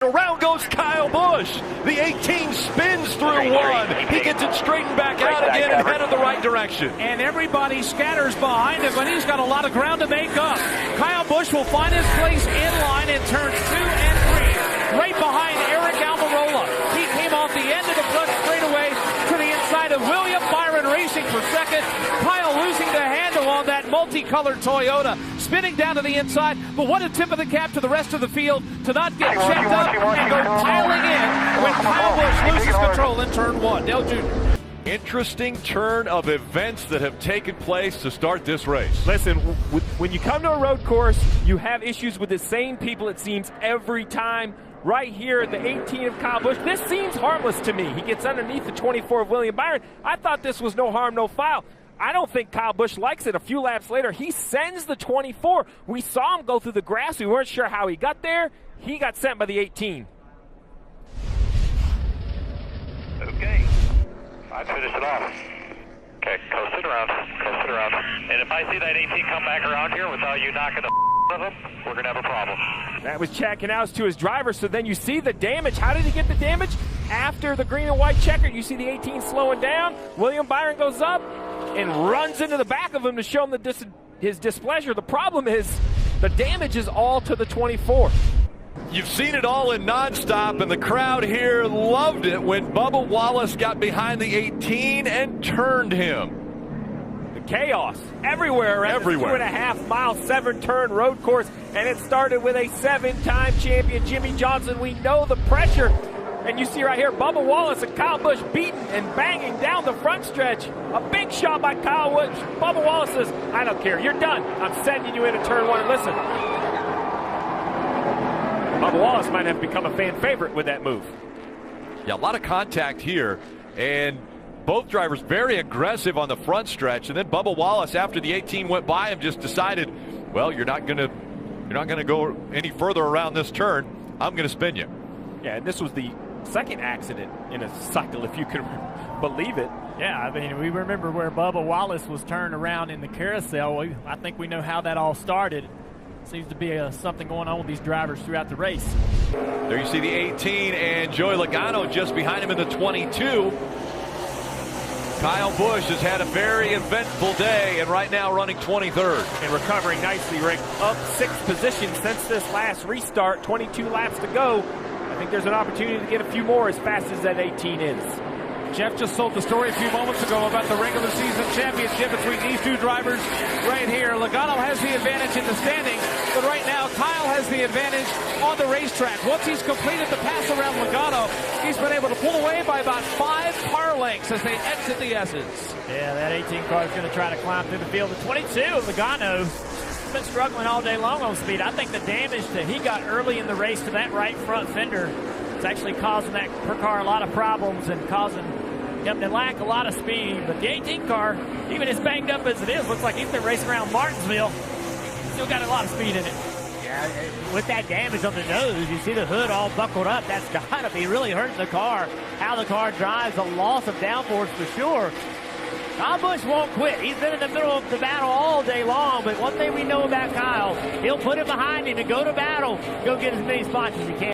Around goes Kyle Busch. The 18 spins through one. He gets it straightened back out again and headed the right direction. And everybody scatters behind him, but he's got a lot of ground to make up. Kyle Busch will find his place in line in turns 2 and 3, right behind Eric Almirola. He came off the end of the front straightaway to the inside of William Byron Racing for second. Kyle losing the handle on that multicolored Toyota, spinning down to the inside. But what a tip of the cap to the rest of the field to not get checked up and go piling in when Kyle Busch loses control in turn 1. Dale Jr. Interesting turn of events that have taken place to start this race. Listen, when you come to a road course, you have issues with the same people, it seems, every time. Right here at the 18 of Kyle Busch, this seems harmless to me. He gets underneath the 24 of William Byron. I thought this was no harm, no foul. I don't think Kyle Busch likes it. A few laps later, he sends the 24. We saw him go through the grass. We weren't sure how he got there. He got sent by the 18. Okay. I'd finish it off. Okay, coast it around. And if I see that 18 come back around here without you knocking the of him, we're going to have a problem. That was Chad Canals to his driver, so then you see the damage. How did he get the damage? After the green and white checker, you see the 18 slowing down. William Byron goes up and runs into the back of him to show him his displeasure. The problem is the damage is all to the 24. You've seen it all in nonstop, and the crowd here loved it when Bubba Wallace got behind the 18 and turned him. The chaos everywhere around the 2.5 mile, 7-turn road course, and it started with a 7-time champion, Jimmy Johnson. We know the pressure. And you see right here, Bubba Wallace and Kyle Busch beating and banging down the front stretch. A big shot by Kyle Busch. Bubba Wallace says, I don't care, you're done. I'm sending you into turn 1. And listen, Bubba Wallace might have become a fan favorite with that move. Yeah, a lot of contact here, and both drivers very aggressive on the front stretch. And then Bubba Wallace, after the 18 went by him, just decided, well, you're not gonna go any further around this turn. I'm gonna spin you. Yeah, and this was the second accident in a cycle, if you can believe it. Yeah, I mean, we remember where Bubba Wallace was turned around in the carousel. I think we know how that all started. Seems to be something going on with these drivers throughout the race. There you see the 18 and Joey Logano just behind him in the 22. Kyle Busch has had a very eventful day and right now running 23rd. And recovering nicely, Rick. Up 6 positions since this last restart. 22 laps to go. I think there's an opportunity to get a few more as fast as that 18 is. Jeff just told the story a few moments ago about the regular season championship between these two drivers right here. Logano has the advantage in the standings, but right now Kyle has the advantage on the racetrack. Once he's completed the pass around Logano, he's been able to pull away by about 5 car lengths as they exit the S's. Yeah, that 18 car is going to try to climb through the field. The 22, Logano's been struggling all day long on speed. I think the damage that he got early in the race to that right front fender is actually causing that car a lot of problems and causing him to lack a lot of speed. But the 18 car, even as banged up as it is, looks like he's been racing around Martinsville. Still got a lot of speed in it. Yeah, with that damage on the nose, you see the hood all buckled up. That's got to be really hurting the car. How the car drives, a loss of downforce for sure. Kyle Busch won't quit. He's been in the middle of the battle all day long, but one thing we know about Kyle, he'll put it behind him and go to battle, go get as many spots as he can.